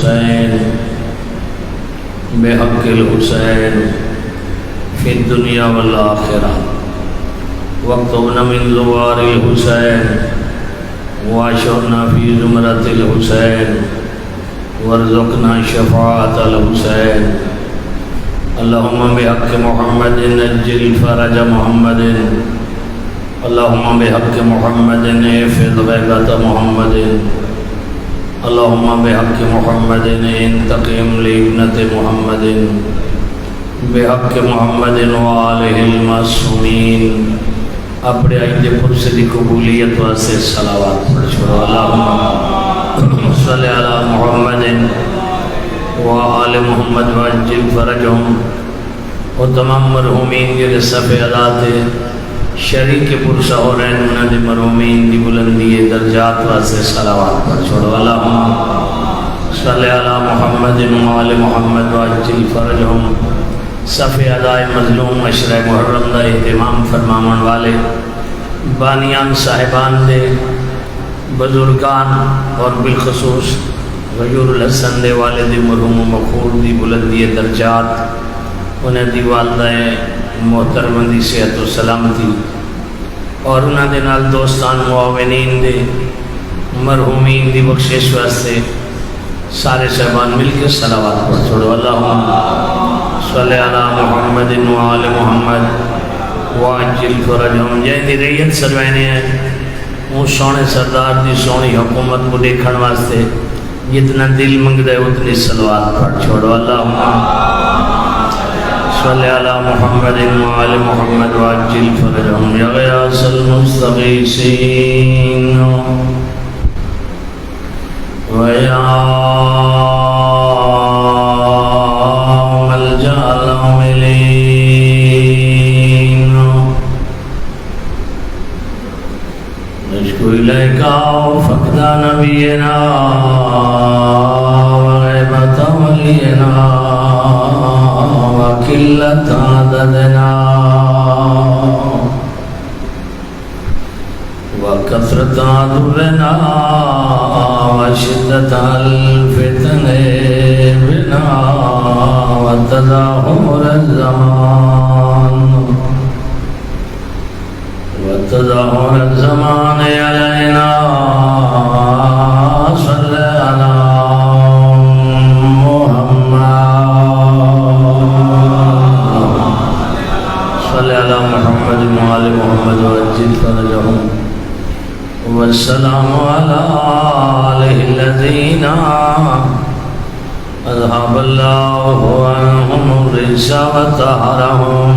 الحسين بحق الحسين في الدنيا والآخرة واكتبنا من زوار الحسين واشرنا في زمرة الحسين وارزقنا شفاعة الحسين اللهم بحق محمد نجل فرج محمد اللهم بحق محمد احفظ غيبة محمد اللهم بحق محمد انتقم لابنة محمد بحق محمد وآلہ المعصومین. اپنے عید پرسے دی قبولیت واسطے صلوات پڑھ چھوڑو. اللہم صلی علی محمد وآل محمد وعجل فرجہم. اور تمام مرحومین کے صفحے عداتے شریک پرسہ ہو رہے انہوں نے مرحومین دی بلندی درجات واسطے صلوات پڑھ چھوڑو. اللہم صلی علی محمد وآل محمد وعجل فرجہم. صفحے ادائے مظلوم عشرہ محرم دا اہتمام فرماون والے بانیان صاحبان دے بزرگان اور بالخصوص غیور الحسن دے والد مرحوم مغفور دی بلندی درجات انہیں دی والدہ محترم دی صحت و سلامتی اور انہاں دے نال دوستان معاونین دے مرحومین دی بخشش واسطے سارے صاحبان مل کے صلوات پڑھ چھوڑو. اللہم صلی علی محمد وآل محمد وعجل فرجہم. جائیں دی ریت سروینے ہیں وہ سونے سردار دی سونی حکومت کو دیکھن واسطے جتنا دل منگ دے اتنی صلوات پڑھ چھوڑو. اللہم صلی علی محمد وآل محمد وعجل فرجہم. یا غیاث المستغیثین ویا ملجأ العاملین نشکو الیک فقد نبینا وغیبت ولینا وقلت عددنا وكثرة عدونا وشدة الفتن بنا وتدهور الزمان علينا. صل على محمد صل على محمد وآل محمد وعجل فرجهم. والسلام على آله الذين أذهب الله عنهم الرجس وطهرهم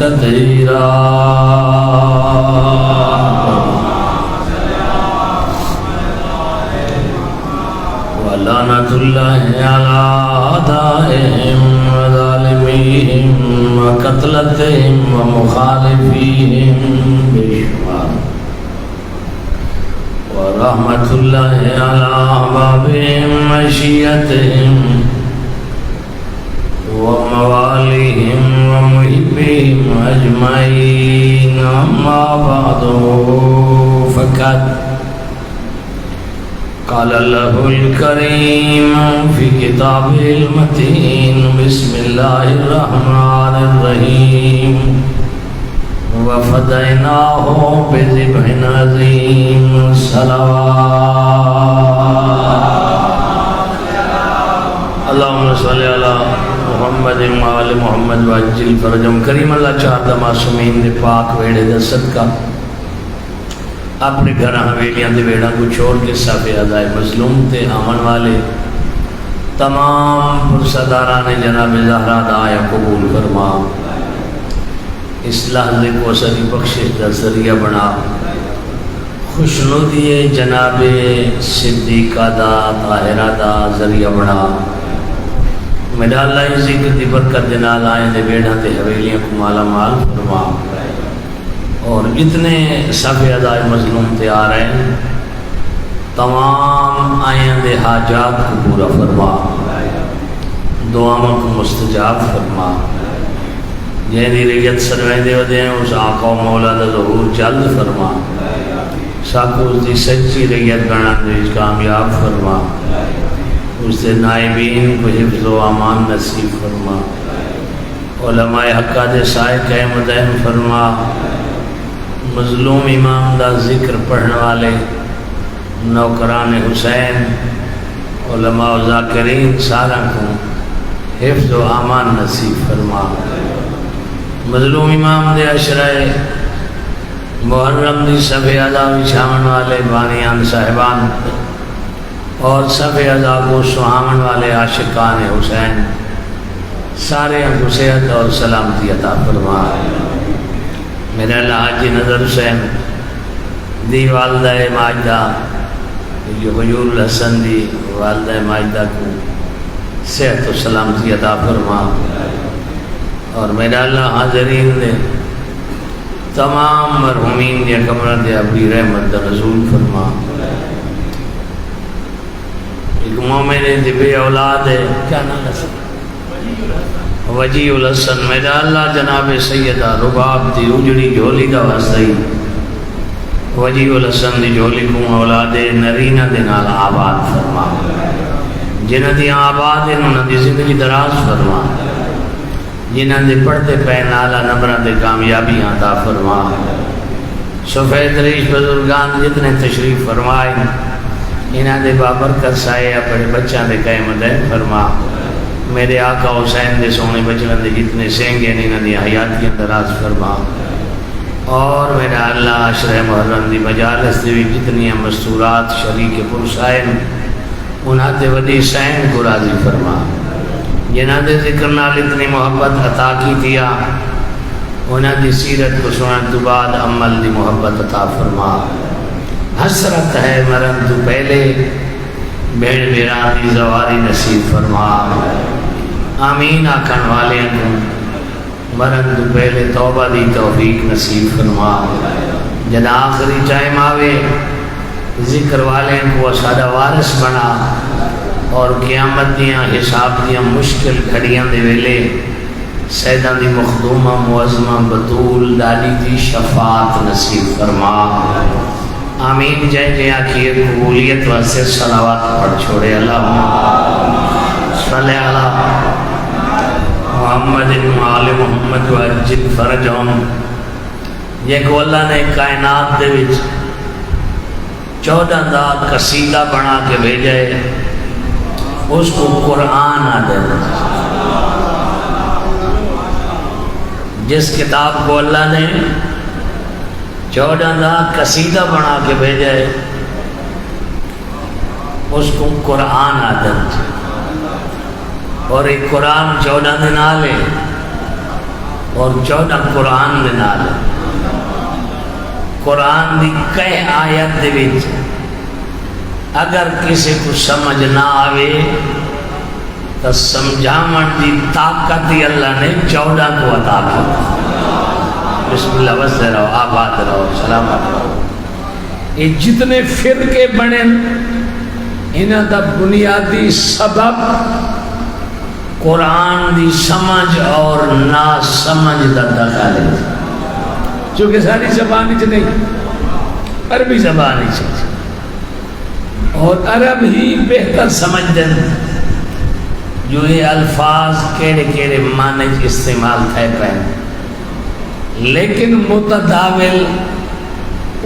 تطهيرا. ولعنة الله على أعدائهم وظالميهم وقتلتهم ومخالفيهم بالشمال. ورحمة الله على أحبابهم وشيعتهم ومواليهم ومحبهم أجمعين. أما بعد فقد قال الله الكريم في كتابه المتين بسم الله الرحمن الرحيم وفديناه بذبح عظيم. صلوات اللهم صل على محمد وآل محمد وعجل فرجہم. کریم اللہ چاہتا معصومین دے پاک ویڑے دا صدقہ اپنے گھر حویلیاں دے ویڑا کو چھوڑ کے صافی ادائے مظلوم تے آمن والے تمام پرسداران جناب زہرا دعائے قبول فرما. اس لحظے کو سری بخشش کا ذریعہ بنا. خوشنودی جناب صدیقہ دا طاہرہ دا ذریعہ بنا. میرا اللہ ذکر دی برکت دنال آئیں دے بیڑھا تے حویلیاں کو مالا مال فرما. اور جتنے صفحے ادائے مظلوم تے آ رہے ہیں تمام آئیں دے حاجات کو پورا فرما. دعاوں کو مستجاب فرما. جہنی ریت سرویں دے ودے ہیں اس آقا و مولا دا ظہور جلد فرما. ساکو اس دی سچی ریت بنا دے کامیاب فرما. اس سے نائبین کو حفظ و امان نصیب فرما، علماء حقہ دے سائے قائم دائم فرما، مظلوم امام دا ذکر پڑھنے والے نوکران حسین علماء و ذاکرین سارا کو حفظ و امان نصیب فرما، مظلوم امام دے عشرائے محرم دی صفحہ ادا بچھاون والے بانیان صاحبان اور صفحہ ادا کو سہاون والے عاشقان حسین سارے کو صحت اور سلامتی عطا فرما۔ میرے اللہ حاجی نظر حسین دی والدہ ماجدہ غیور الحسن دی والدہ ماجدہ کو صحت و سلامتی عطا فرما، اور میرے اللہ حاضرین دے تمام مرحومین دے قبرہ دے اپنی رحمت دا نزول فرما۔ ایک مومن دے بے اولاد ہے، کیا نام ہے؟ وجیہ الحسن، میرا اللہ جناب سیدہ رباب دی اجڑی جھولی دا واسطی وجیہ الحسن دی جھولی کو اولاد نرینہ دے نال آباد فرما، جنہ دی آباد انہوں دی زندگی دراز فرما، جنہ دے پڑھتے پہ نالا نبرہ دے کامیابی عطا فرما، سفید ریش بزرگان جتنے تشریف فرمائے انہاں دے بابرکت سائے اپنے بچہ دے قائم دائم فرما، میرے آقا حسین دے سونے بچن دے جتنے سینگے انہاں دی حیات کی اندراز فرما، اور میرا اللہ عشر محرم دی مجالس دے جتنی مستورات شریک پرسائن انہاں دے ودی سین کو راضی فرما، جنہاں دے ذکر نال اتنی محبت عطا کی دیا انہاں دی سیرت کو سنن تو بعد عمل دی محبت عطا فرما، حسرت ہے مرن تو پہلے بھیڑ بیران دی زواری نصیب فرما، آمین آکھن والے کو مرن تو پہلے توبہ دی توفیق نصیب فرما، جن آخری ٹائم آوے ذکر والے کو سادہ وارث بنا، اور قیامت دیاں حساب دیاں مشکل گھڑیاں دے ویلے سیدان دی مخدومہ معظمہ بطول دالی دی شفاعت نصیب فرما، آمین۔ جائیں جائیں آکھیے قبولیت واسے صلوات پڑھ چھوڑے، اللہم صلی اللہ محمد آل محمد وعجل فرجہم۔ یہ کہ اللہ نے کائنات دے وچ 14 دا قصیدہ بنا کے بھیجے، اس کو قرآن آدھے، جس کتاب کو اللہ نے 14 دا قصیدہ بنا کے بھیجے اس کو قرآن آدھے، اور ایک قرآن 14 دن آلے اور 14 قرآن دن آلے، قرآن دی کئی آیت دے وچ اگر کسی کو سمجھ نہ آوے تو سمجھامن دی طاقت ہی اللہ نے 14 کو عطا کیا۔ بسم اللہ وسے رہو، آباد رہو، سلامت رہو۔ یہ جتنے فرقے بنے انہاں دا بنیادی سبب قرآن دی سمجھ اور نا سمجھ دا دخل ہے، چونکہ ساری زبانی چ نہیں، عربی زبانی چ، اور عرب ہی بہتر سمجھ دیں جو یہ الفاظ کیڑے کیڑے معنی استعمال تھے پہن، لیکن متداول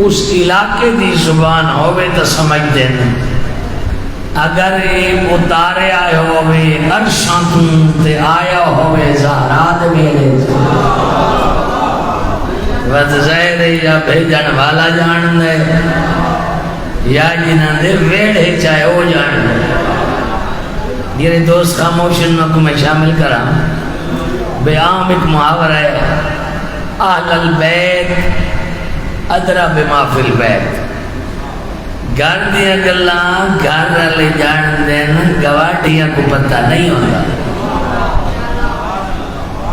اس علاقے دی زبان ہوئے تو سمجھ دیں، اگر یہ اتارے آئے ہوئے عرشاں تے آیا ہوئے زہرات میرے وقت زہر یا بھیجن والا جان دے یا جنہاں دے ویڑے چاہے وہ جان دے۔ میرے دوست خاموشن کو میں شامل کرا، بے عام ایک محاورہ ہے، اہل البیت ادرا بما فی البیت، گھر دیا گلاں گھر لے جان دینا گواٹیاں کو پتہ نہیں ہوتا،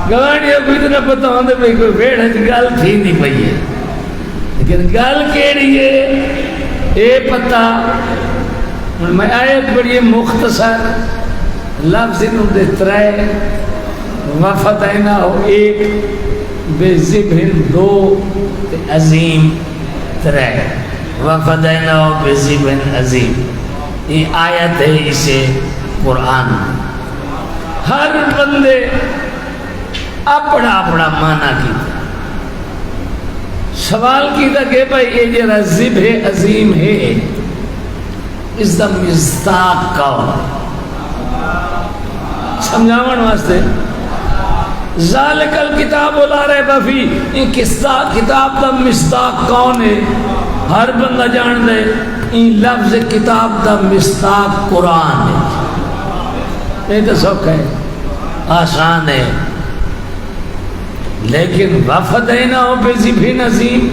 گواٹیاں کو اتنا پتہ ہوتا ہے کوئی ویڑ ہے گل تھی نہیں پئی ہے، لیکن گل کیڑی ہے اے پتہ۔ میں آیت بڑی مختصر لفظ انہوں دے ترائے، وفتحنا ہو ایک، بے ذبحن دو، عظیم ترائے، وفتحنا ہو بے ذبحن عظیم۔ یہ آیت ہے، اسے قرآن ہر بندے اپنا اپنا معنی کیتا سوال کیتا کہ بھائی یہ جڑا ذبح عظیم ہے اس دا مصداق کون سمجھاون واسطے ذالک الکتاب لا ریب فیہ ان کتاب دا مصداق کون ہے ہر بندہ جان دے ان لفظ کتاب دا مصداق قرآن ہے یہ تو سوکھ ہے آسان ہے لیکن وفد ہے نا ہو پہ ذبح نظیم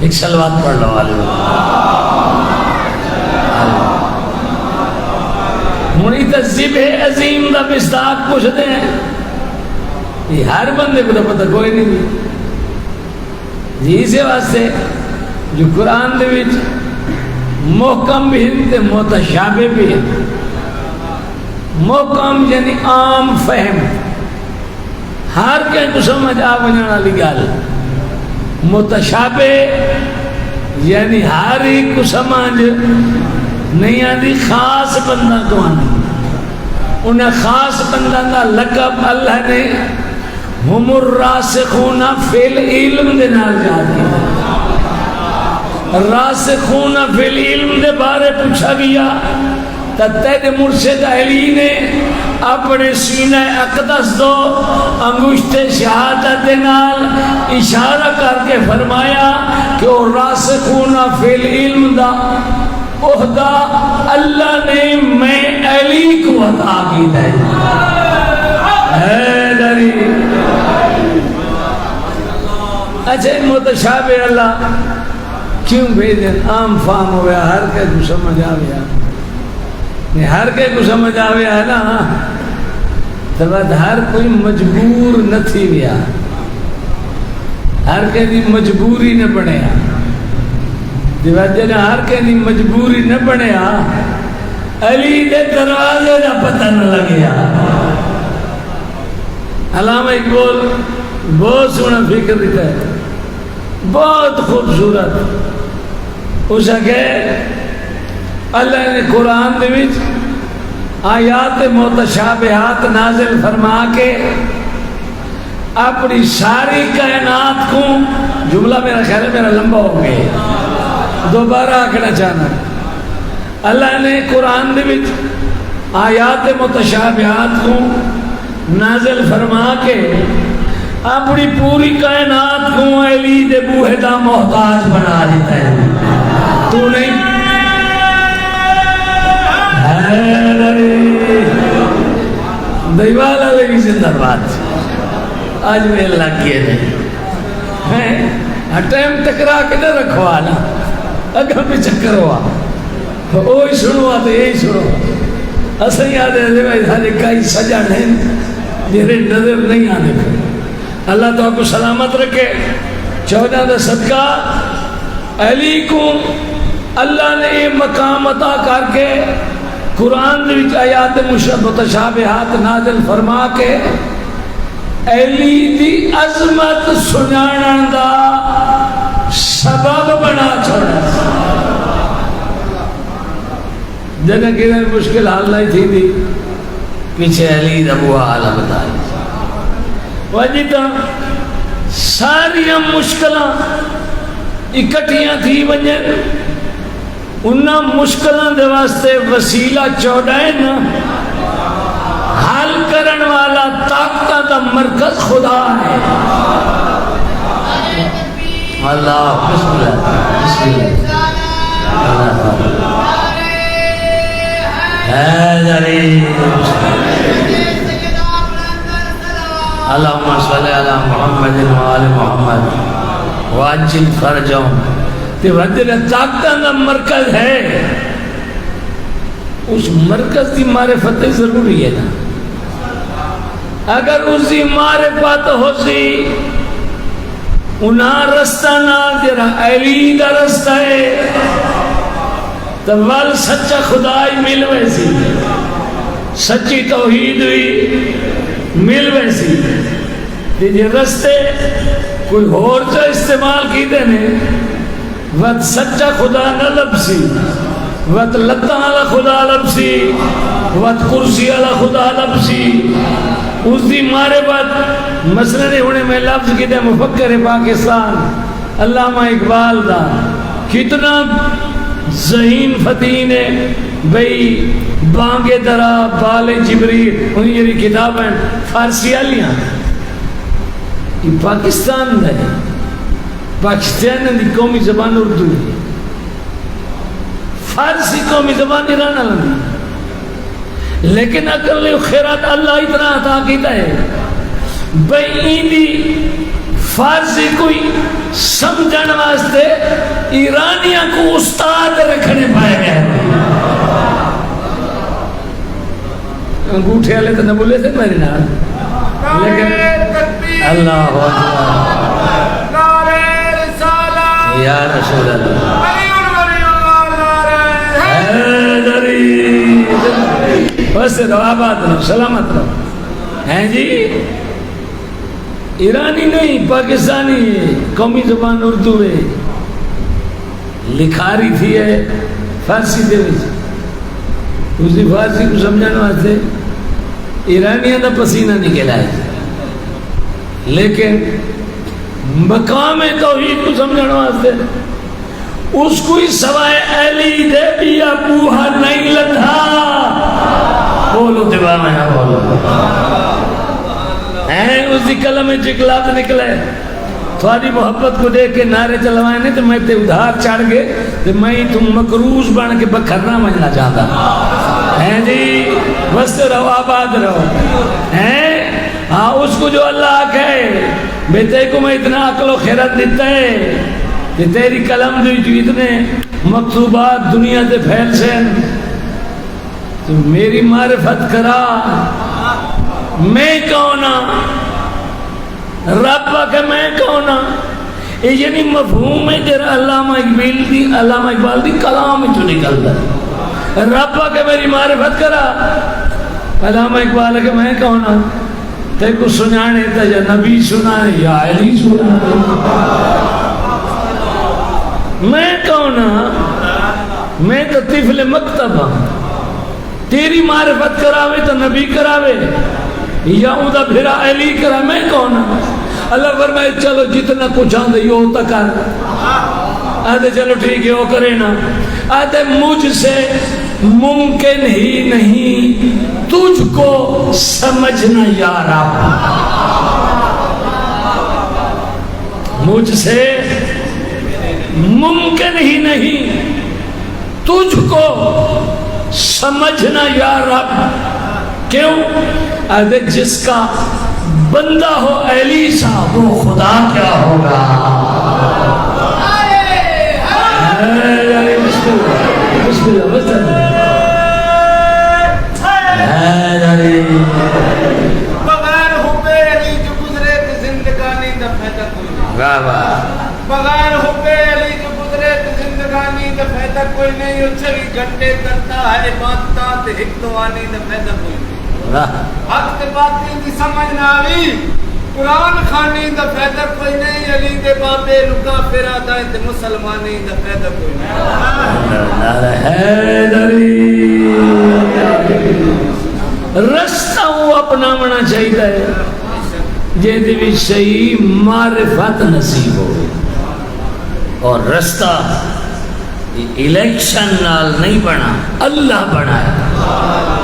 ایک صلوات پڑھ لو والے ہونی تا ذبح عظیم دا مصداق پوچھتے ہیں یہ ہر بندے کو تو پتہ کوئی نہیں جی اسے واسطے جو قرآن دے وچ محکم بھی ہیں متشابہ بھی ہیں محکم یعنی عام فہم ہر کہیں کو سمجھ آ بنانا والی گل متشابہ یعنی ہر ایک کو سمجھ نہیں آتی خاص بندہ کو آنی انہیں خاص بندہ کا لقب اللہ نے ہم الراسخون فی العلم دے نال جاتی راسخون فی العلم دے بارے پوچھا گیا تیرے مرشد علی نے اپنے سینہ اقدس دو انگشت شہادت نال اشارہ کر کے فرمایا کہ وہ راسخون فی العلم دا عہدہ اللہ نے میں علی کو عطا کی ہے حیدری اچھا متشابہ اللہ کیوں بھیجیں عام فام ہو گیا ہر کے کو سمجھ آ گیا ہر کے کو سمجھ آ گیا ہے نا تو بعد ہر کوئی مجبور نہ تھی گیا ہر کے دی مجبوری نہ بنیا جنا ہر کے دی مجبوری نہ بنیا علی دے دروازے دا پتہ نہ لگیا علامہ اقبال بہت سونا فکر دیتا ہے بہت خوبصورت اس کے اللہ نے قرآن دے وچ آیات متشابہات نازل فرما کے اپنی ساری کائنات کو جملہ میرا خیال ہے میرا لمبا ہو گیا دوبارہ آکھنا چاہنا اللہ نے قرآن دے وچ آیات متشابہات کو نازل فرما کے اپنی پوری کائنات کو علی دے بوہے دا محتاج بنا دیتا ہے تو نہیں دیوال علیہ زندہ بات آج میں اللہ کیے نہیں ٹائم ٹکرا کے نہ رکھوا نا اگر بھی چکر ہوا اوہی سنوا تو یہی سنو اصل یاد ہے بھائی سارے کئی سجا نہیں جنہیں نظر نہیں آنے پہ اللہ تو آپ کو سلامت رکھے 14 دا صدقہ علی کو اللہ نے یہ مقام عطا کر کے قرآن وچ آیات متشابہات نازل فرما کے علی دی عظمت سنانن دا سبب بنا چھوڑا جنہیں کہیں مشکل حال نہیں تھی دی پیچھے علی دا وہ حال بتائی وجہ ساریاں مشکلاں اکٹھیاں تھی ونجن انہاں مشکلاں دے واسطے وسیلہ چوڑائیں نا حل کرن والا طاقت دا مرکز خدا ہے اللہ بسم اللہ بسم اللہ حیدری اللہم صلی علی محمد وآل محمد واجل فرجہم کہ وجل طاقتہ کا مرکز ہے اس مرکز کی معرفت ضروری ہے نا اگر اسی معرفت ہو سی انہاں رستہ نہ جرا علی دا رستہ ہے تو وال سچا خدائی مل ویسی سچی توحید ہوئی مل ویسی یہ رستے کوئی اور جو استعمال کی دینے وقت سچا خدا نہ لبسی وقت لتاں والا خدا لبسی وَتْ کرسی علی خدا لفظی اس دی مارے بعد مسئلہ نے ہونے میں لفظ کی دے مفکر پاکستان علامہ اقبال دا کتنا ذہین فتین ہے بھئی بانگے درا بال جبریل انہی یہ کتاب ہیں فارسی آلیاں یہ پاکستان دا ہے پاکستان دی قومی زبان اردو ہے فارسی قومی زبان ایران آلندی لیکن اکل خیرات اللہ اتنا عطا کیتا ہے بھئی ایندی فارسی کوئی سمجھن واسطے ایرانیاں کو استاد رکھنے پائے گئے انگوٹھے والے تو نہ بولے تھے میرے نام لیکن اللہ یا رسول اللہ بس رہو آباد رہو سلامت رہو ہیں جی ایرانی نہیں پاکستانی ہے قومی زبان اردو ہے لکھاری تھی ہے فارسی دے اسی فارسی کو سمجھانے واسطے ایرانیاں دا پسینہ نکلا ہے لیکن مقام توحید کو سمجھانے واسطے اس کو ہی سوائے علی دے بیا بوہا نہیں لدھا بولو دیوا میں نہ بولو اس دی کلم میں چکلات نکلے تھوڑی محبت کو دیکھ کے نعرے چلوائے نہیں تو میں تے ادھار چڑھ گئے تو میں تم مکروز بن کے بکھرنا مجھنا چاہتا ہیں جی بس رہو آباد رہو ہیں ہاں اس کو جو اللہ کہے بیٹے کو میں اتنا عقل و خیرت دیتا ہے کہ تیری کلم جو اتنے مکتوبات دنیا سے پھیل سے تو میری معرفت کرا میں کونا رب کہ میں کونا یعنی مفہوم ہے جرا علامہ اقبال دی کلام جو نکلتا ہے رب کہ میری معرفت کرا علامہ اقبال کہ میں کونا تے کو سنانے تا یا نبی سنانے یا علی سنانے میں کونا میں تو طفل مکتب ہوں تیری معرفت کراوے تو نبی کراوے یا اُدھا پھرا علی کرا میں کون اللہ فرمائے چلو جتنا کچھ آندے یہ ہوتا کر آدھے چلو ٹھیک ہے وہ کرے نا آدھے مجھ سے ممکن ہی نہیں تجھ کو سمجھنا یا رب مجھ سے ممکن ہی نہیں تجھ کو سمجھنا یا رب کیوں اگر جس کا بندہ ہو علی سا وہ خدا کیا ہوگا بسم اللہ بغیر حب علی جو گزرے تو زندگانی دا فائدہ کوئی نہیں بغیر حب علی جو گزرے تو زندگانی دا فائدہ کوئی نہیں چوبی گھنٹے کرتا ہے باتاں تے ایک دوانی دا فائدہ کوئی نہیں حق تے باطل دی سمجھ نہ آوی قرآن خانی دا فائدہ کوئی نہیں علی دے بابے لکا پھرا دائیں تے مسلمانی دا فائدہ کوئی نہیں رستہ وہ اپنا منا چاہیے ہے جیدے بھی صحیح معرفت نصیب ہو اور رستہ الیکشن نال نہیں بنا اللہ بنا ہے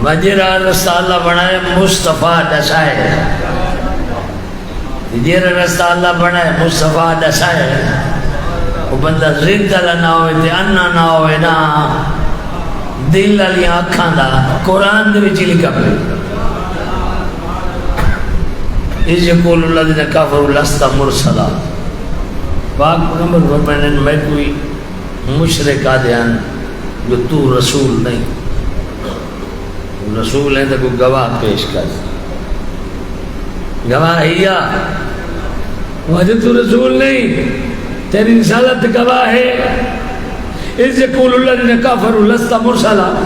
وجرہ رستہ اللہ بنا ہے مصطفیٰ دسائے جیرہ رستہ اللہ بنا ہے مصطفیٰ دسائے وہ بندہ زندہ نہ ہوئے تے انہ نہ ہوئے نا دل علی آنکھاں دا قرآن دے وچ لکھا پہ اِذْ يَقُولُ الَّذِينَ كَفَرُوا لَسْتَ مُرْسَلًا پاک پیغمبر فرمانے میں کوئی مشرک آدھیان جو تو رسول نہیں رسول ہے تو کوئی گواہ پیش کر گواہ ہیا وجہ تو رسول نہیں تیری رسالت گواہ ہے اِذْ يَقُولُ الَّذِينَ كَفَرُوا لَسْتَ مُرْسَلًا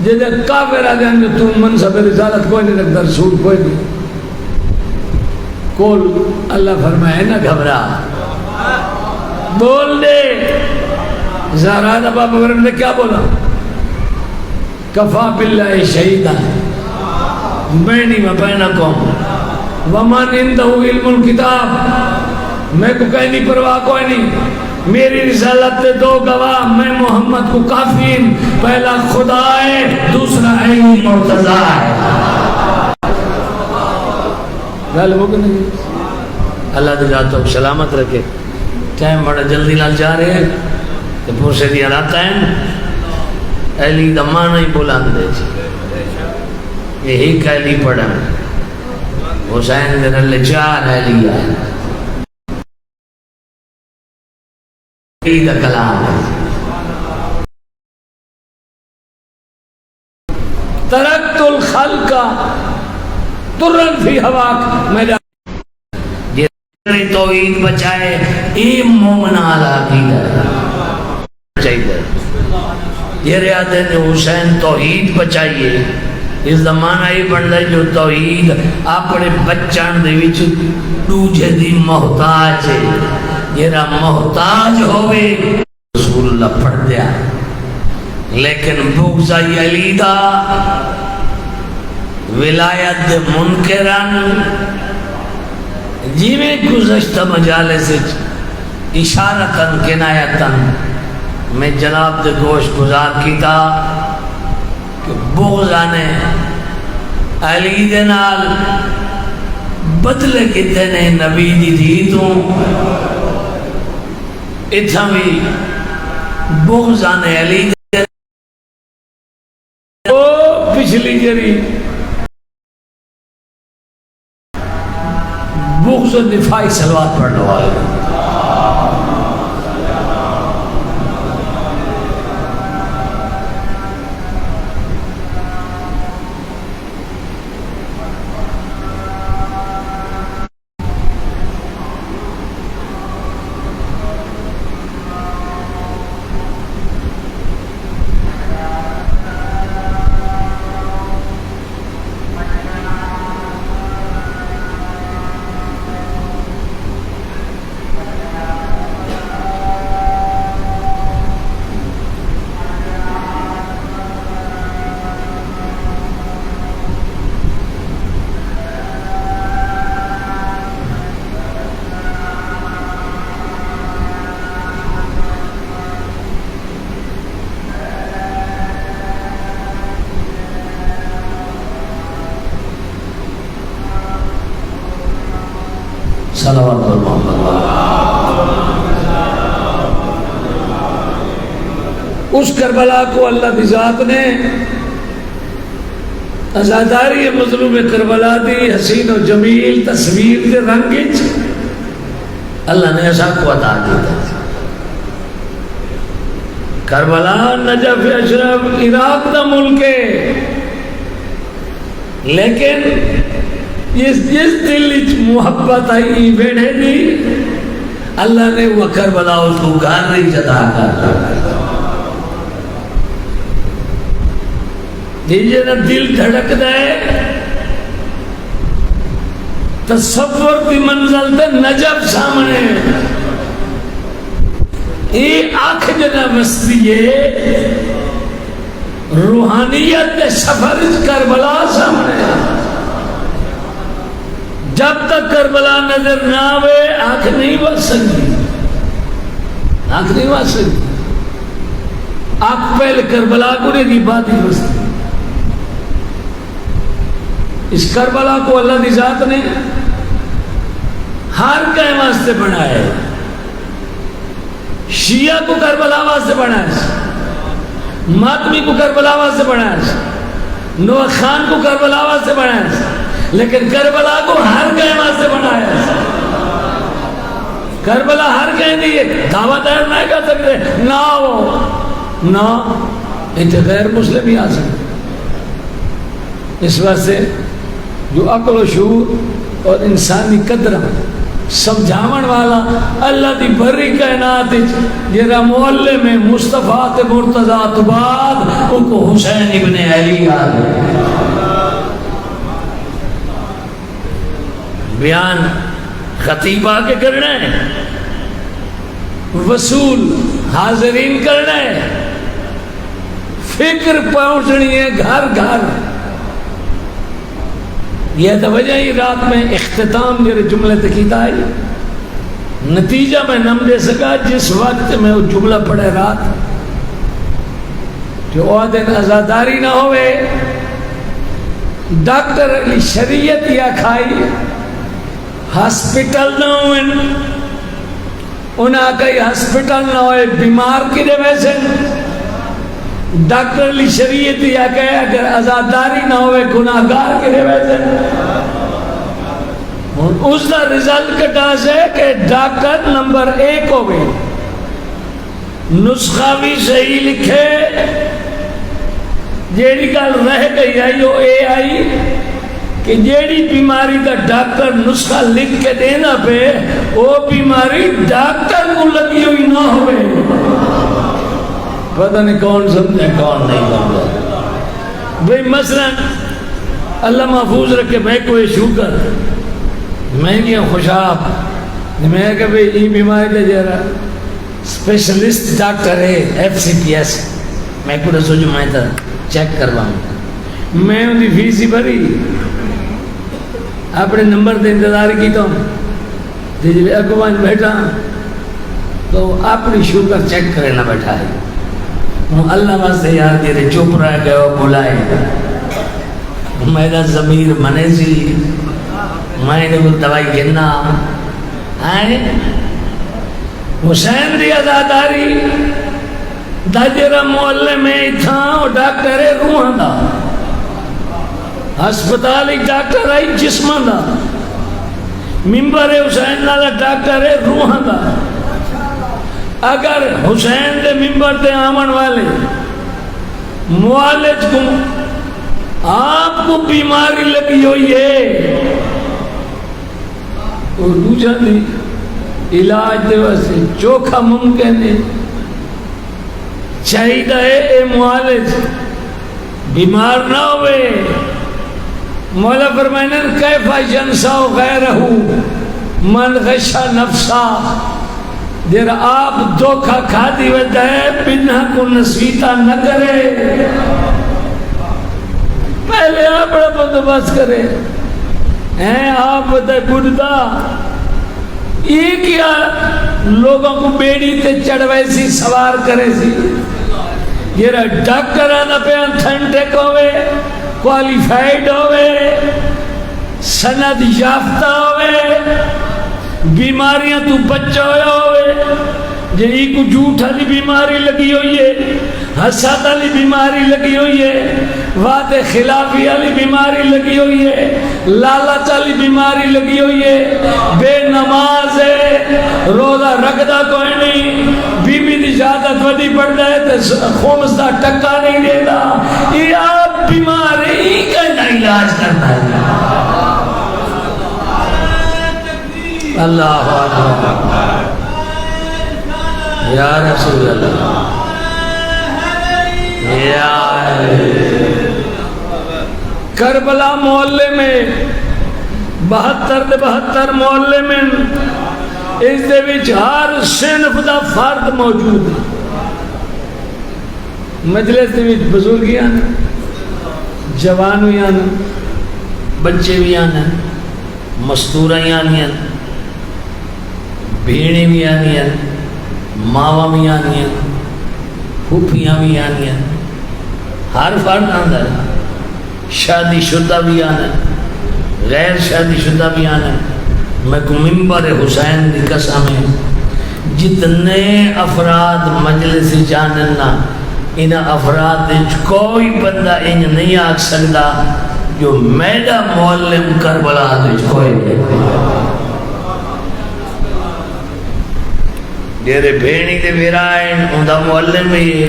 جیسے کافر آدھیان جو تو منصب رسالت کوئی نہیں رکھتا رسول کوئی نہیں کول اللہ فرمائے نہ گھبرا بول دے زہرا بابا فرم نے کیا بولا کفا باللہ شہیدا بینی و بینکم ومن عنده علم الکتاب، میں کو کہیں نہیں پرواہ کوئی نہیں، میری رسالت تے دو گواہ، میں محمد کو کافی، پہلا خدا ہے دوسرا عین مرتضی ہے۔ گل ہو گئی نہیں؟ اللہ تعالیٰ تو سلامت رکھے، ٹائم بڑا جلدی نال جا رہے ہیں تو پوچھے دیا رہتا ہے علی دا مانا ہی بلند دے چی، یہی کہلی پڑھا حسین میرے لئے چار علی ہے، علی دا کلام ہے۔ ترکت الخلق ترن فی ہواک، میرا توحید بچائے ایم مومن آلہ عقیدہ چاہیے، یہ ریادے نے حسین توحید بچائیے، اس زمانہ ہی بڑھ رہا جو توحید اپنے بچان دے وچ دوجہ دی محتاج ہے، یہ را محتاج ہوئے رسول اللہ پڑھ دیا، لیکن بغض علی دا ولایت منکران جی میں گزشتہ مجالس اشارتاً کنایتاً میں جناب دے گوش گزار کیتا کہ بغض آنے علی دے نال بدلے کتے نے نبی دی دیتوں اتھا بھی بغض آنے علی دے وہ پچھلی جری بغض و دفاعی سلوات پڑھنے والے صلوات پر محمد اس کربلا کو اللہ کی ذات نے ازاداری مظلوم کربلا دی حسین و جمیل تصویر دے رنگچ اللہ نے ایسا کو عطا دیتا کربلا نجف اشرف عراق دا ملک ہے، لیکن جس دل محبت آئی بیٹھے دی اللہ نے وہ کربلا اس کو گھر نہیں جتا کر دیجئے نا دل دھڑک دے تصور کی منزل تے نجف سامنے یہ آنکھ جنا بستی ہے روحانیت دے سفر کربلا سامنے، جب تک کربلا نظر نہ آوے آنکھ نہیں بس سکتی، آنکھ نہیں بس سکتی، آنکھ پہلے کربلا کو نہیں دی بات ہی بستی۔ اس کربلا کو اللہ کی ذات نے ہر کہیں واسطے بنایا ہے، شیعہ کو کربلا واسطے بنایا ہے، ماتمی کو کربلا واسطے بنایا ہے، نوح خان کو کربلا واسطے بنایا ہے، لیکن کربلا کو ہر کہیں واسطے بنایا ہے۔ کربلا ہر کہیں نہیں ہے، دعوت ہے نہیں کر سکتے نہ ہو نہ انتے غیر مسلم ہی آ سکتے۔ اس واسطے جو عقل و شعور اور انسانی قدر سمجھاون والا اللہ دی بری کائنات جرا معلم مصطفیٰ تے مرتضیٰ تو بعد ان کو حسین ابن علی آگئے۔ بیان خطیب آ کے کرنا ہے، وصول حاضرین کرنا ہے، فکر پہنچنی ہے گھر گھر. یہ تو وجہ ہی رات میں اختتام میرے جملے تکیتا ہے. نتیجہ میں نم دے سکا جس وقت میں وہ جملہ پڑھے رات جو دن ازاداری نہ ہوئے. ڈاکٹر علی شریعت یا کھائی ہاسپٹل نہ ہوئے انہاں کئی ہاسپٹل نہ ہوئے بیمار کی دے ویسے. ڈاکٹر علی شریعت یا کہ اگر ازاداری نہ ہوئے گناہگار کی دے ویسے. اس کا رزلٹ کٹا سے کہ ڈاکٹر نمبر 1 ہو گئے, نسخہ بھی صحیح لکھے, جیڑی گل رہ گئی ہے جو اے آئی کہ جیڑی بیماری کا ڈاکٹر نسخہ لکھ کے دینا پہ وہ بیماری ڈاکٹر کو لگی ہوئی نہ ہوئے. پتہ نہیں کون سمجھے کون نہیں سمجھے. بھئی مثلا اللہ محفوظ رکھے میں کوئی شوگر میں کیا خوشاب میں کہ بھئی یہ بیماری دے جارا اسپیشلسٹ ڈاکٹر ہے FCPS میں کو سوچو میں تھا چیک کرواؤں. میں ان کی فیس ہی بھری اپنے نمبر دے انتظار کی تو جب اگوان بیٹھا تو اپنی شوگر چیک کرے نہ بیٹھا ہے. اللہ واسطے یار تیرے چپ رہ گئے وہ بلائے میرا ضمیر منے سی میں نے کوئی دوائی گرنا آئے. حسین دی ازاداری دجرہ محلے میں تھا وہ ڈاکٹر روحاں دا ہسپتالی ڈاکٹر آئی جسمان دا ممبر حسین نالا ڈاکٹر روحاں دا. اگر حسین دے ممبر دے آمن والے معالج کو آپ کو بیماری لگی ہوئی ہے اور دوسرا نہیں علاج دے واسطے چوکھا ممکن ہے چاہیدہ ہے اے معالج بیمار نہ ہوئے. مولا فرمائنے کیفا ینسا غیرہ من غشا نفسا دیر آپ دھوکھا کھا دی وجہ ہے بنہ کو نسیتا نہ کرے. پہلے آپ بڑا بندوبست کرے ہیں آپ بتائے بڑھتا یہ کیا لوگوں کو بیڑی تے چڑھوائے سی سوار کرے سی. یہ ڈاکٹر آنا پہ انتھنٹک ہوئے کوالیفائیڈ ہوئے سند یافتہ ہوئے بیماریاں تو بچہ ہوئے جنہی کو جھوٹ والی بیماری لگی ہوئی ہے حسد والی بیماری لگی ہوئی ہے وعدے خلافی والی بیماری لگی ہوئی ہے لالچ والی بیماری لگی ہوئی ہے بے نماز ہے روزہ رکھدا کوئی نہیں بی بی دی شہادت وڈی پڑھدا ہے تے خمس دا ٹکا نہیں دیتا. یہ آپ بیماری کا علاج کرنا ہے. اللہ اکبر یا رسول اللہ یا کربلا محلے میں 72 محلے میں اس دے وچ ہر صنف دا فرد موجود ہے. مجلس دے وچ بزرگیاں جوان بھی آنا بچے بھی آنا مستورہ بھی آنی بھیڑیں بھی آنی ماواں بھی آنی پھوپھیاں بھی آنی ہر فرد آندا ہے. شادی شدہ بھی آنا غیر شادی شدہ بھی آنا. میں کو ممبر حسین دی قسم ہے جتنے افراد مجلس جاننا ان افراد کوئی بندہ ان نہیں آگ سکتا جو میرا معلم کربلا کوئی نہیں. جیرے بھینی دے بھیرائن ان دا معلم بھی ہے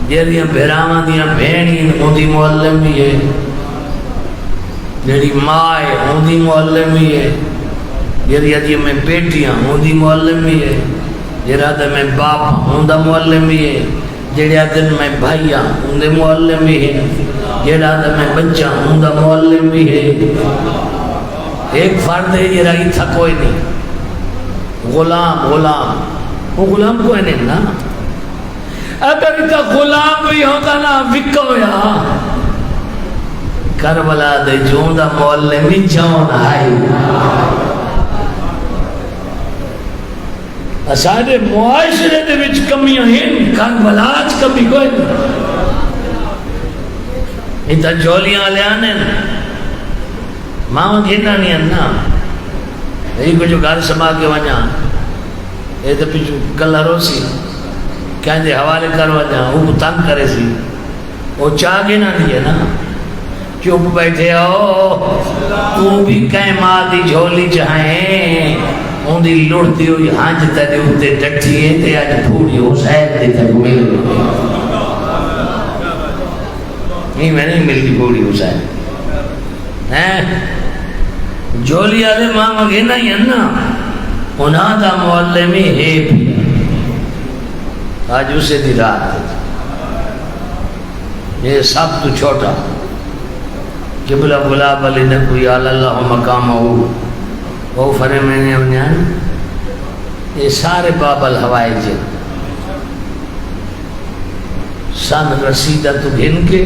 جیریاں بھیراواں دیاں بھینی ان دی معلم بھی ہے جیری ماں ہے ان دی معلم بھی ہے جیری ادھی میں بیٹیاں ان دی معلم بھی ہے جیرا دے میں باپ ان دا معلم بھی ہے جیڑا دن میں بھائیاں ان دے معلم بھی ہے جیڑا دے میں بچہ ان دا معلم بھی ہے. ایک فرد ہے جیرا ہی تھا کوئی نہیں غلام وہ غلام کوئی نہیں نا اگر اتنا غلام بھی ہوتا نا وکو یا کربلا دے جون دا مول میں جون آئی اساڑے معاشرے دے وچ کمیاں ہیں کربلا چ کمی کوئی اتنا جولیاں لے آنے ماں گھنا نہیں نا یہ کو جو گھر سما کے وجہ یہ تو پیچھو گلہ روسی کہیں دے حوالے کر وجہ وہ تنگ کرے سی وہ چاہ گنا نہیں ہے نا چپ بیٹھے ہو تو بھی کہیں ماں دی جھولی چاہیں ان دی لڑتی ہوئی ہانج تیرے ہوتے ڈٹھی ہے تے آج پھوڑی ہو شاید دے تک مل نہیں میں نہیں ملتی پھوڑی ہو شاید جولی آلے ماں مگینا ہی نا انہاں دا معلمی ہے بھی آج اسے دی رات یہ سب تو چھوٹا قبلہ گلاب علی نے کوئی اللہ مقام ہو وہ فرے میں نے انہیں یہ سارے بابل ہوائے جن سن رسیدہ تو گھن کے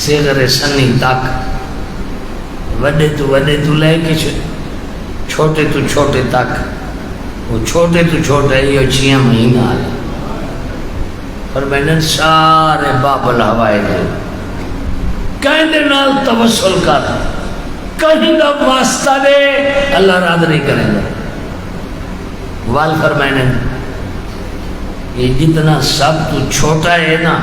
سیغر سنی تک وڈے تو لے کے چھوٹے تو چھوٹے تک وہ چھوٹے تو چھوٹے یہ 6 مہینہ آئے اور میں نے سارے بابل ہوائے دے کہیں دے نال توسل کر کہیں دا واسطہ دے اللہ راد نہیں کریں گے وال فرمائنے یہ جتنا سب تو چھوٹا ہے نا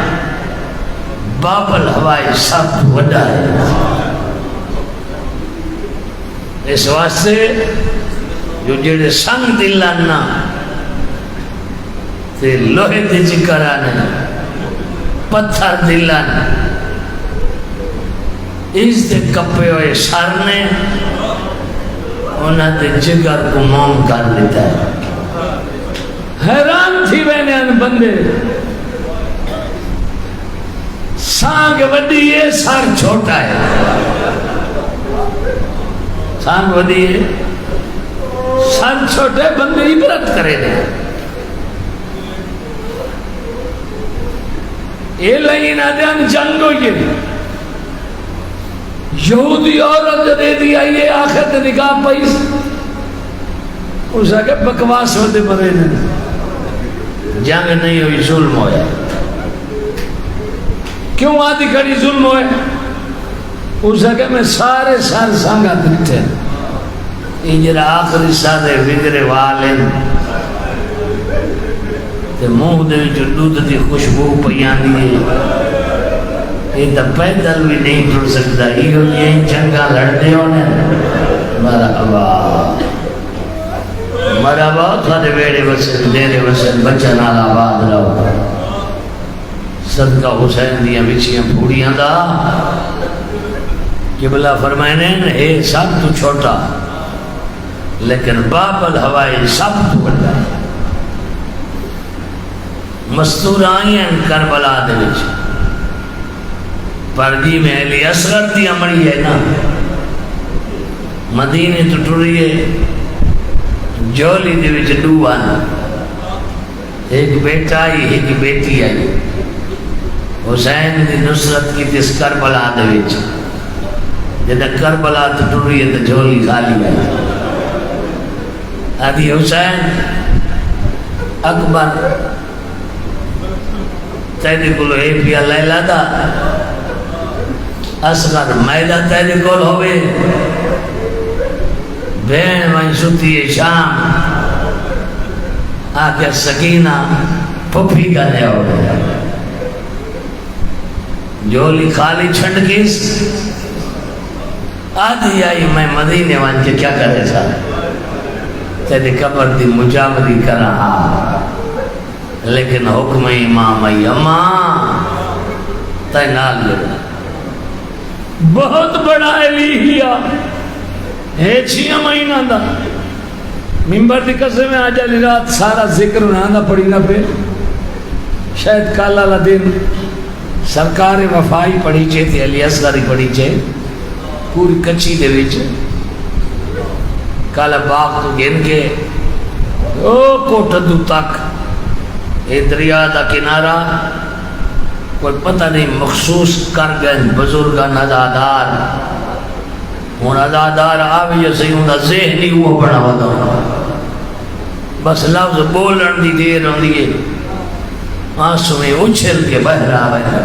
بابل ہوائے سب تو وڈا ہے اس واسطے جو جڑے سنگ دلانا تے لوہے دے جکر آنے پتھر دلانا اس دے کپے ہوئے سارنے انہاں دے جگر کو موم کر لیتا ہے حیران تھی میں نے ان بندے سانگ وڈی ہے سار چھوٹا ہے سانگ وڈی ہے سار چھوٹے بندے عبرت کرے دے یہ لئین آدھان جنگ ہوئی یہودی عورت دے دیا یہ آخر تے نکاح پائیس اس آگے بکواس ہوتے مرے نہیں جنگ نہیں ہوئی ظلم ہویا کیوں آدھی کھڑی ظلم ہوئے اس آگے میں سارے سار سانگا دکھتے یہ جرا آخری سادے وگرے والن تے منہ دے جو دودھ دی خوشبو پیان دیئے یہ تا پیدل بھی نہیں ٹر سکتا یہ جنگا لڑتے ہونے مرحبا مرحبا تھوڑے بیڑے وسن دیرے وسن بچہ نالا آباد رہو صدقہ حسین دیاں بچیاں پھوڑیاں دا قبلہ فرمائنے اے سب تو چھوٹا لیکن بابل ہوائی سب تو بڑا مستور آئی ہیں کربلا دے وچ پرگی میں علی اصغر دی امڑی ہے نا مدینے تو ٹوری ہے جولی دے وچ دو آنا ایک بیٹا آئی ایک بیٹی آئی حسین دی نصرت کی تس کربلا دے وچ جدہ کربلا تو ٹوری ہے تو جولی خالی آئی آدھی حسین اکبر تیرے کلو اے پیا لیلہ دا اصغر میدہ تیرے کول ہوئے بین وہیں ستی شام آکے سکینہ پھپی کا لے ہوئے جولی خالی چھنڈ کیس آدھی آئی میں مدینے وان کے کیا کرے سا تیرے قبر دی مجاوری کر رہا لیکن حکم امام اماں تینال لگا بہت بڑا الہیہ ہے 6 مہینہ دا ممبر دی قصے میں آجا لی رات سارا ذکر انہاں دا پڑھی نہ پہ شاید کالا لدین سرکار وفائی پڑھی چے تھی علی اصغری پڑھی چے پوری کچی دے وچ کالا باغ تو گن کے او کوٹدو تک یہ دریا دا کنارہ کوئی پتہ نہیں مخصوص کر گئے بزرگان ازادار ہوں ازادار آوی جیسے ہوں دا ذہن ہی وہ بڑا ہوتا بس لفظ بولن دی دیر ہوں دیئے آنسو میں اچھل کے بہ رہا ہے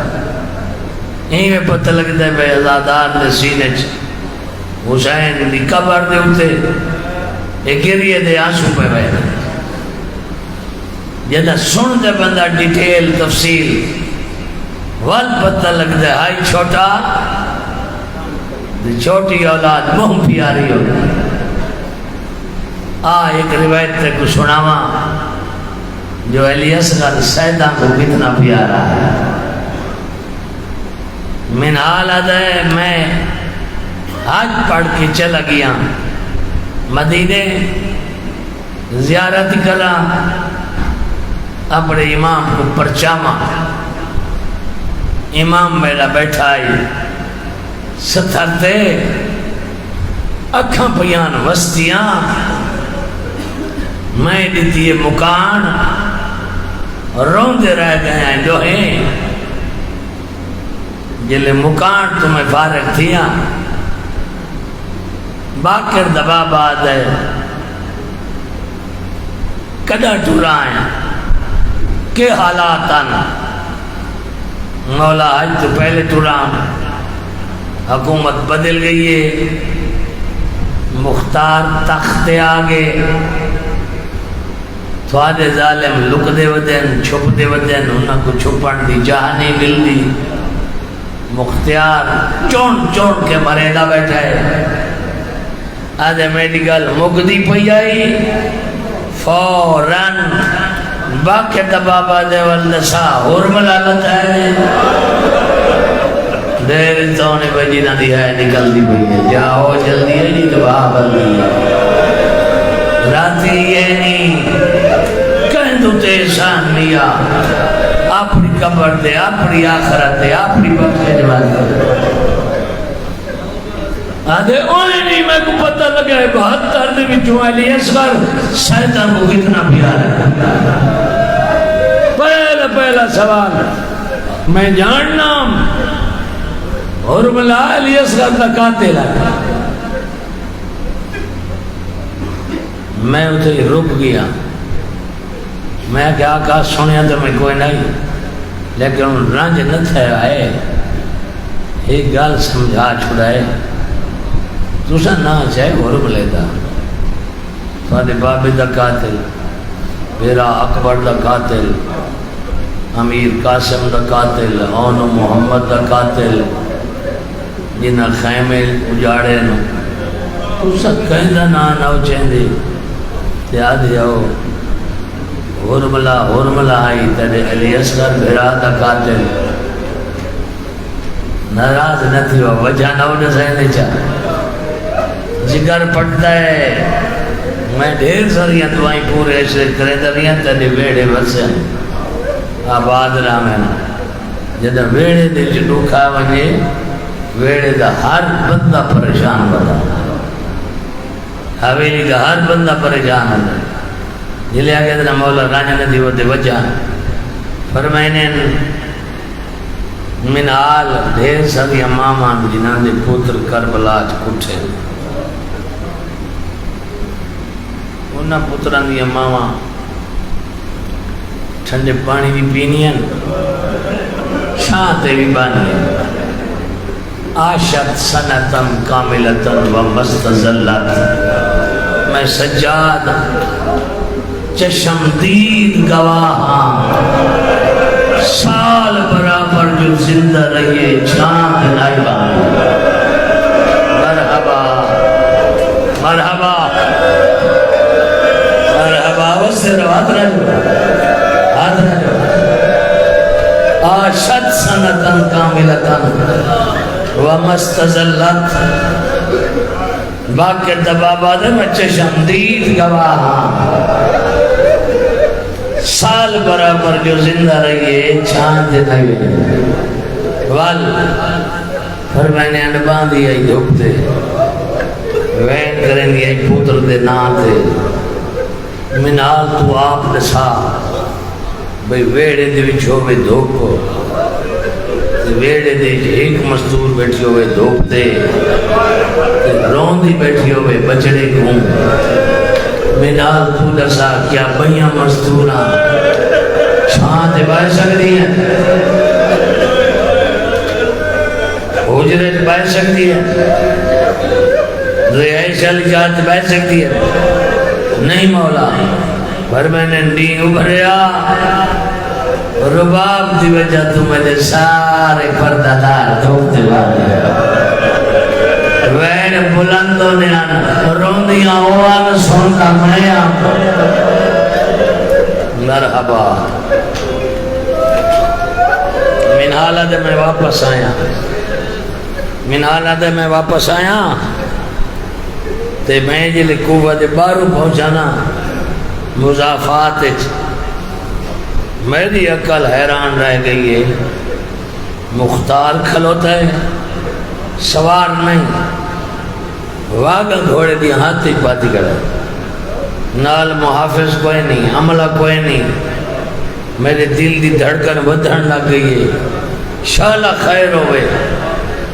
یہیں میں پتہ لگتا ہے بھائی ازادار دے سینے حسین دی قبر دے ہوتے ایک گریے دے آنسو پہ بہ رہا جدہ سن دے بندہ ڈیٹیل تفصیل وال پتہ لگتا ہے ہائی چھوٹا چھوٹی اولاد مہم پیاری ہو ایک روایت تے کو سناوا جو علی اصغر سیدہ کو کتنا پیارا ہے من حال ہے میں حج پڑھ کے چلا گیا مدینے زیارت کرا اپنے امام کو پرچاما امام میرا بیٹھا آئی ستھر تے اکھاں پیان وستیاں میں دیتی مکان روندے رہ گئے ہیں جو ہیں جلے مکان تمہیں فارغ تھیا باکر دبا باد ہے کدہ ٹورائیں کہ حالات آنا مولا حج تو پہلے ٹورائیں حکومت بدل گئی ہے مختار تخت آگے تھوڑے ظالم لک دے ودن چھپ دے ودن انہاں کو چھپن دی جہاں نہیں مل دی مختار چون چون کے مریدہ بیٹھا ہے آدھے میڈیکل مقدی پئی آئی فوراً باقی دبابا دے والدسا اور ملالت ہے دیر تونے بجی نہ دی ہے نکل دی پئی ہے جاؤ جلدی ہے نہیں تو بابا دی راتی یہ نہیں کہیں تو تیسان لیا اپنی قبر دے اپنی آخرت دے اپنی بخشے جوان دے آدھے انہیں نہیں میں کو پتہ لگا ہے 72 دے بچوں علی اصغر سیدہ کو کتنا پیارا ہے پہلا سوال میں جاننا اور ملا علی اصغر کا قاتل ہے میں اتھے رک گیا میں کیا کہا سنیا تو میں کوئی نہیں لیکن رنج نہ تھے آئے ایک گال سمجھا چھڑائے تو سا نہ چاہے غرب لیتا فادی بابی دا قاتل میرا اکبر دا قاتل امیر قاسم دا قاتل اون محمد دا قاتل جنہ خیمے اجاڑے نو تو سا کہیں دا نہ چاہندے یاد جاؤ ہرملا آئی تیرے علی اصغر بھیرا دا قاتل ناراض نہ تھی وہ وجہ نہ انہیں سہنے چاہ جگر پڑتا ہے میں ڈھیر ساریاں دعائیں پورے ایسے کرے دریاں تیرے ویڑے بسے آباد رامنا جدہ ویڑے دے چلو کھا وجے ویڑے دا ہر بندہ پریشان بدا حویلی کا ہر بندہ پریشان ہے جلے آگے دنا مولا راجہ ندی وہ دے وجہ فرمائنے من آل دھیر ساری امامان جنان دے پوتر کربلا کٹھے انہا پتران دی امامان ٹھنڈے پانی بھی پینین شانتے بھی بانین آشت سنتم کاملتن و مستزلت میں سجاد چشمدید گواہاں سال برابر جو زندہ رہیے چاند نائبان مرحبا مرحبا مرحبا اس سے روات رہو ہاتھ رہو آشت سنتن کاملتن و مستزلت باقی دبابا دے میں چشمدید گواہاں سال برابر جو زندہ رہیے چاند نہیں وال فرمائنے انبان دیا ہی دھوک دے وین کریں گے ایک پوتر دے نا دے منال تو آپ دسا بھئی ویڑے دے وچ ہوئے دھوپ ویڑے دے ایک مزدور بیٹھی ہوئے دھوپ دے روندی بیٹھی ہوئے بچڑے گھوم منال تو دسا کیا بہیاں مزدوراں چھان دے بائے سکتی ہیں حجرے دے بائے سکتی ہیں رہائش والی جہاں دے بائے سکتی ہے نہیں مولا پر میں نے دین ابھریا رباب دی وجہ تو مجھے سارے پردادار دھوپ دے والے وین بلندوں نے آنا روندیاں ہوان سنتا میں آپ مرحبا من حالت میں واپس آیا تے میں جلے قوت بارو پہنچانا مضافات میری عقل حیران رہ گئی ہے مختار کھلوتا ہے سوار نہیں واگا گھوڑے دی ہاتھ ہی پاتی کرا نال محافظ کوئی نہیں عملہ کوئی نہیں میرے دل دی دھڑکن بدھن لگ گئی ہے شالا خیر ہوئے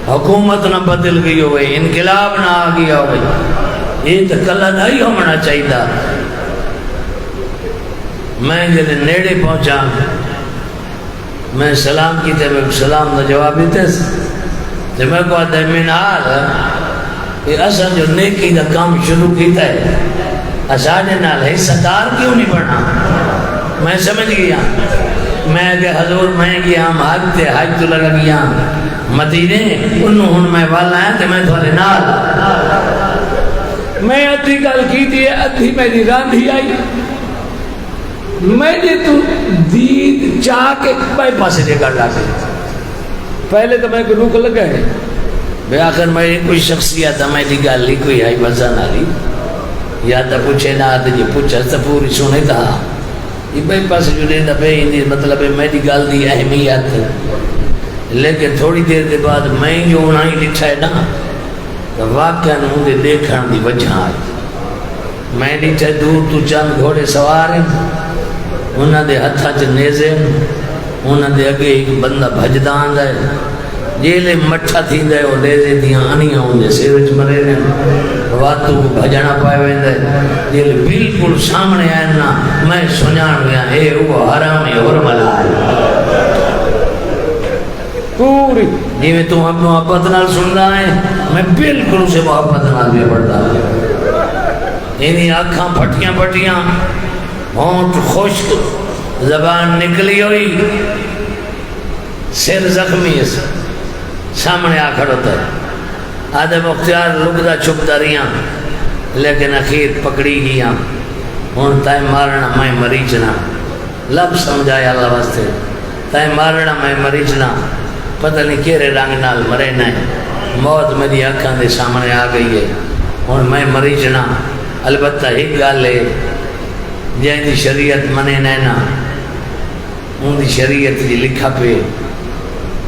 حکومت نہ بدل گئی ہوئے انقلاب نہ آ گیا ہوئے یہ تو کلہ نہیں ہونا چاہیے تھا میں جلے نیڑے پہنچا میں سلام کی تے میں سلام نہ جواب دیتے تے میں کو آتا ہے منال یہ اصلا جو نیکی دا کام شروع کیتا ہے اساڑے نال ہے ستار کیوں نہیں پڑھنا میں سمجھ گیا میں کہ حضور میں گیا ہم حج تے حج تو لگا گیا مدینے انہوں ہن میں والا ہے تے میں تھوڑے نال میں ادھی گل کی تھی ادھی میری راندھی آئی میں نے تو دید چاہ کے بائی پاسے دے کر لاتے پہلے تو میں کو روک لگا ہے بے آخر میں کوئی شخصیت ہے میں دی گالی کوئی آئی وزن آلی یا تا پوچھے نہ آتے جی پوچھا تا پوری سنے تھا یہ بائی پاسے جو دیتا بے ہندی مطلب ہے میں دی گال دی اہمیت ہے لیکن تھوڑی دیر دے بعد میں جو انہیں لکھا ہے نا تو واقعہ نمو دے دیکھان دی وجہ آئی میں لکھا دور تو چند گھوڑے سوار ہیں انہاں دے ہتھا چ نیزے انہاں دے اگے ایک بندہ بھجدان ہے جیلے مٹھا تھی دے وہ نیزے دیاں انیاں ہوندے سیرچ مرے نے واتو کو بھجنا پائے ویندے جیلے بالکل سامنے آئے نا میں سنجان گیا اے وہ حرامی حرملا پوری جی میں تم اپنے محبت نال سن رہا ہے میں بالکل اسے محبت نال بھی پڑھتا انہی آنکھاں پھٹیاں پھٹیاں ہونٹ خشک زبان نکلی ہوئی سر زخمی ہے سامنے آ کھڑوتا ہے آدم اختیار لگدہ چھپتا رہیاں لیکن اخیر پکڑی گیا ہون تائیں مارنا میں مریچنا لب سمجھایا اللہ واسطے تائیں مارنا میں مریچنا پتہ نہیں کیرے رنگ نال مرے نہیں موت میری آنکھاں دے سامنے آ گئی ہے ہون میں مریچنا البتہ ایک گال ہے جائیں دی شریعت منے نینا ان دی شریعت دی لکھا پہ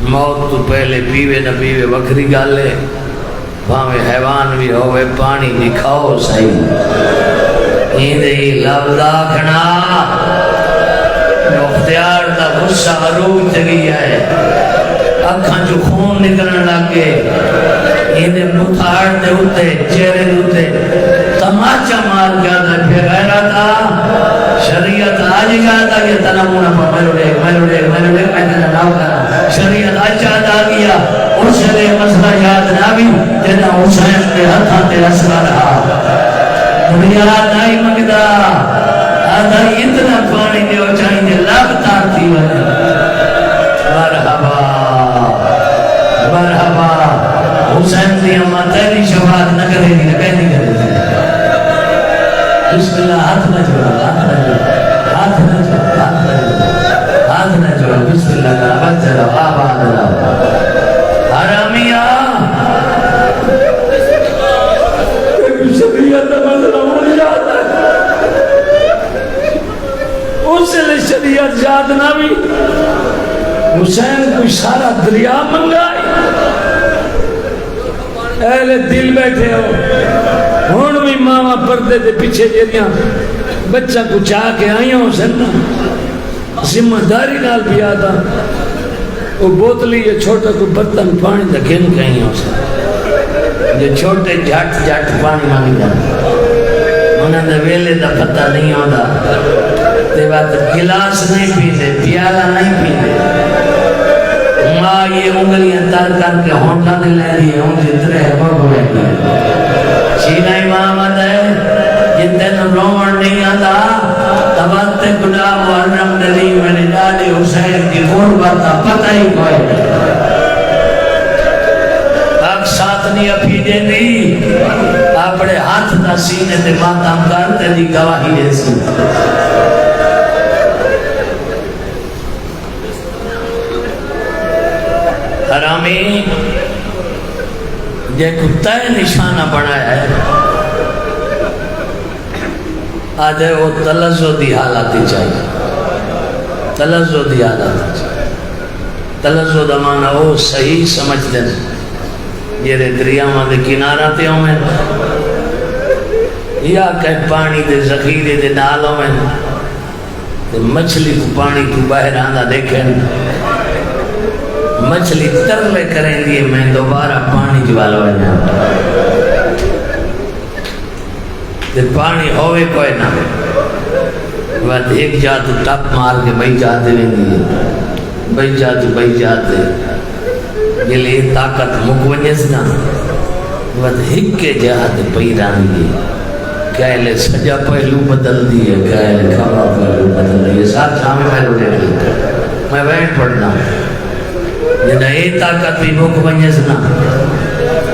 موت تو پہلے پیوے نہ پیوے وکری گالے بھاوے حیوان بھی ہوئے پانی بھی کھاؤ صحیح ہی لفظ آکھنا مختیار دا غصہ عروج جگی ہے اکھاں جو خون نکلنے لگے انہیں متھاڑ دے ہوتے چہرے دے ہوتے تماچا مار گیا تھا پھر غیرہ تھا شریعت آج گیا تھا کہ تنمونہ پر میں تنہ ناو کرا شریعت آج چاہتا گیا اس لئے مسئلہ یاد نہ بھی تینا حسین کے ہتھاں تے اسرا رہا دنیا نہیں مگدہ آدھا اتنا پانی دے ہو چاہیں دے لگتار تھی مرحبا مرحبا حسین دی امہ تیری شفاعت نہ کرے گی نہ کہہ نہیں کرے گی بسم اللہ ہاتھ نہ جوڑا ہاتھ نہ جوڑا ہاتھ نہ جوڑا بسم اللہ کا بچہ رہا آباد رہا حرامیہ شریعت مسئلہ ہو جاتا ہے اس لئے شریعت یاد نہ بھی حسین کوئی سارا دریا منگائی اہل دل بیٹھے ہو ہون بھی ماما پردے دے پیچھے جیریاں بچہ کو چاہ کے آئیاں حسین ذمہ داری نال بھی آتا وہ بوتلی یہ چھوٹا کوئی برتن پانی دا گن کہیں ہو سکتا جو چھوٹے جھٹ جھٹ پانی مانگ جاتا انہیں دا ویلے دا پتہ نہیں ہوتا تے بات گلاس نہیں پیتے پیالہ نہیں پیتے ماں یہ انگلیاں تر کر کے ہونٹا دے لے دیئے ہوں جترے ہے وہ ہوئے چینہ امام آتا ہے جتے رومن نہیں آتا تبات گناہ محرم دلی میرے ڈاڈی حسین کی غربت پتہ ہی کوئی نہیں اب ساتھ نہیں اپی دے دی اپنے ہاتھ دا سینے دے ماتم کرتے دی گواہی ایسی حرامی یہ کتا نشانہ بنایا ہے آدھے وہ تلزو دی حالات چاہیے تلزو دی حالات چاہیے تلزو دا مانا وہ صحیح سمجھ دیں یہ دریا ماں دے کنارہ تے ہوں میں یا کہ پانی دے ذخیرے دے نالوں میں مچھلی کو پانی کو باہر آندہ دیکھیں مچھلی ترلے کریں لیے میں دوبارہ پانی جوال ہو جاؤں پانی ہوئے کوئی نہ بات ایک جاتو ٹپ مار کے بھائی جاتے نہیں دیئے بھائی جاتے یہ لئے طاقت مکونیس نا بات ایک کے جاتے بھائی رانی دیئے کہلے سجا پہلو بدل دیئے کہلے کھوا پہلو بدل دیئے ساتھ جامعہ پہلو دے دیئے میں بیٹھ پڑھنا یہ نہ ایک طاقت بھی مکونیس نا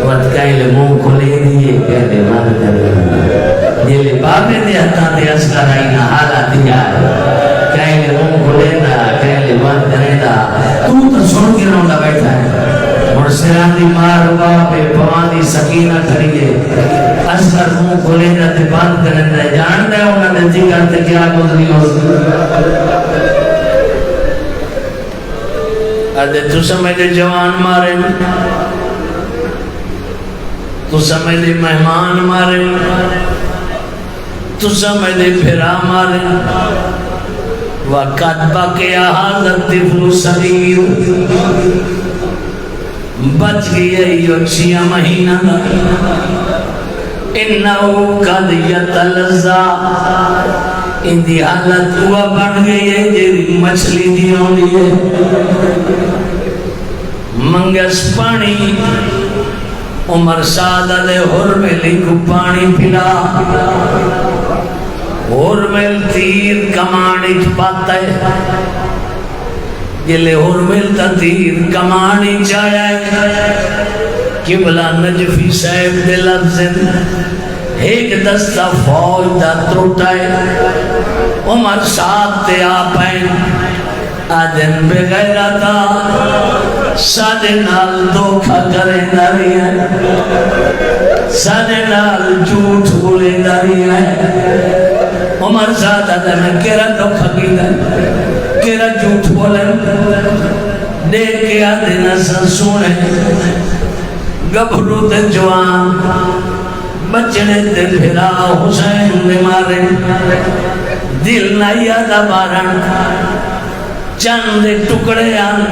بات کہلے موں کھلے دیئے کہلے مان دیئے یہ لئے بابے دے ہتا دے اسکر آئینا حالا دیا کہلے موں کھلے دا کہلے مان دیئے دا تو سن کے رونڈا بیٹھا ہے اور سرانی مار بابے پوانی سکینہ کھڑیے اسکر موں کھلے دا تے باند کرن دے جان دے انہاں نے جی کرتے کیا گزری ہو ادھے تو سمجھ دے جوان مارے تو سمجھ دے مہمان مارے تو سمجھ دے پھرا مارے وقت باقیہ حضرت طفل صغیر بچ گئی یہ 6 مہینہ انہو قد یتلزا ان دی حالت ہوا بن گئی ہے جیری مچھلی دی ہوئی ہے منگس پانی عمر سادہ دے حرملی کو پانی پلا حرمل تیر کمانی پاتا ہے جلے حرمل تا تیر کمانی چایا ہے قبلہ نجفی صاحب دے لفظن ایک دستہ فوج دا تروٹا ہے عمر ساتھ تے آپائیں آدن بغیرہ تا سادے نال دھوکھا کریں داری ہے سادے نال جھوٹ بولے داری ہے عمر ساتھ آدن کیرا دھوکھا کی دن کیرا جھوٹ بولے دیکھ کے آدن ایسا سونے گبھرو تے جوان بچنے تے پھرا حسین نے مارے دل نہ یادہ بارن چند ٹکڑے آن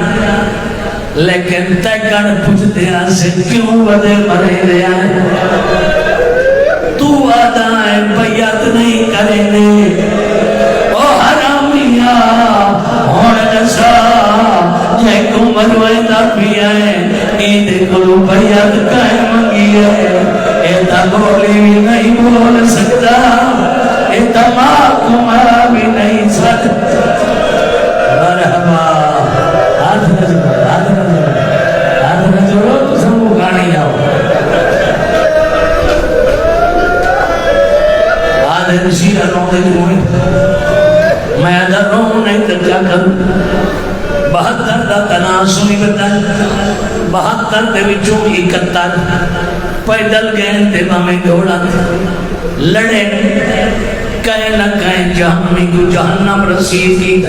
لیکن تیکڑ پوچھتے ہیں سے کیوں بدے مرے دے آئے تو آدھائیں بیعت نہیں کرنے او حرامیہ ہونے نسا یہ کو مروے دا بھی آئے ایدے کلو بیعت کہیں منگی ہے ایتا بولی بھی نہیں بول سکتا ایتا ماں بھی نہیں سکتا مرحبا ہاتھ نہ جوڑو تو سمو گاڑی آؤ آدھے نشیرہ رونے کی موئی میں ادھر رونے نہیں تو کیا کروں 72 دا تناسوی بتائیں 72 دے وچوں 71 پیدل گئے تے ہمیں دوڑا لڑے کہیں نہ کہیں جہنمی کو جہنم رسید کی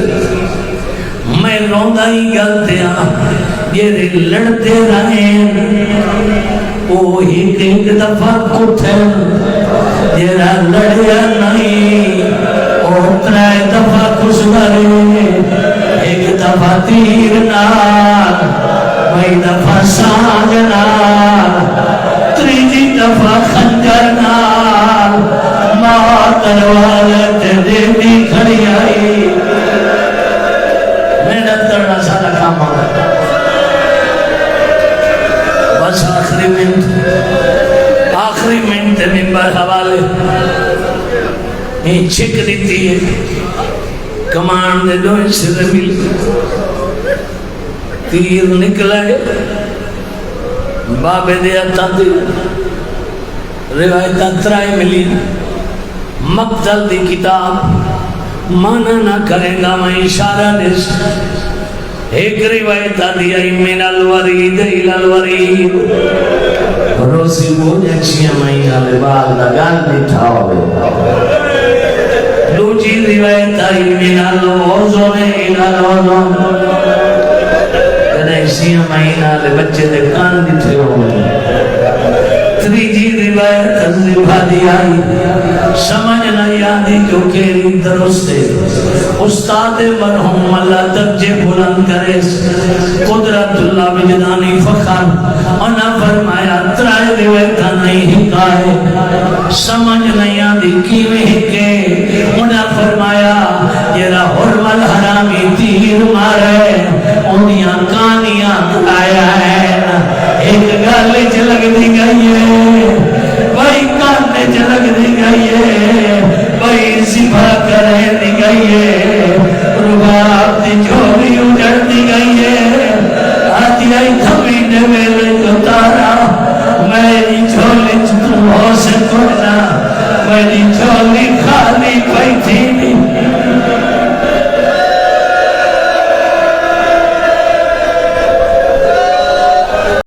میں روندہ ہی گلتے ہیں یہ لڑتے رہیں وہ ایک دفعہ کٹھے یہ لڑیا نہیں اور 3 دفعہ کچھ لڑے دفعہ تیر نال بھائی دفعہ سانگ نال تریجی دفعہ خنجر نال ماں تلوار تے دیوی کھڑی آئی محنت کرنا سارا کام ہوگا بس آخری منٹ ممبر حوالے یہ چھک دیتی ہے کمان دے دو سے مل تیر نکلے بابے دے اتا دی روایت اترائی ملی مقتل دی کتاب مانا نہ کرے گا میں اشارہ دس ایک روایت دی آئی من الورید الالورید روسی بوجھ اچھیا مہینہ لبال لگان بیٹھا ہوئے دوجی روایت آئی من الوزن الالوزن کدھے اچھیا مہینہ لے بچے دے کان بیٹھے ہوئے تریجی روایت ازدفا دی آئی سمجھ نہ یادی جو کیری درست ہے استاد مرحوم اللہ درجے بلند کرے قدرت اللہ وجدانی فخر انہا فرمایا ترائے روایتہ نہیں ہکائے سمجھ نہیں آدھی کیویں ہکے انہا فرمایا جیرا حرم الحرامی تیر مارے انہیاں کانیاں آیا ہے ایک گالے چلگ دی گئی ہے بھائی کانے چلگ دی گئی ہے بھائی زبا کرے دی گئی ہے رباب دی جھولی اجڑ دی گئی ہے آتی آئی تھمینے ویلے جو تارا میری جھولی تو ہو سے کرنا میری جھولی خالی پئی تھی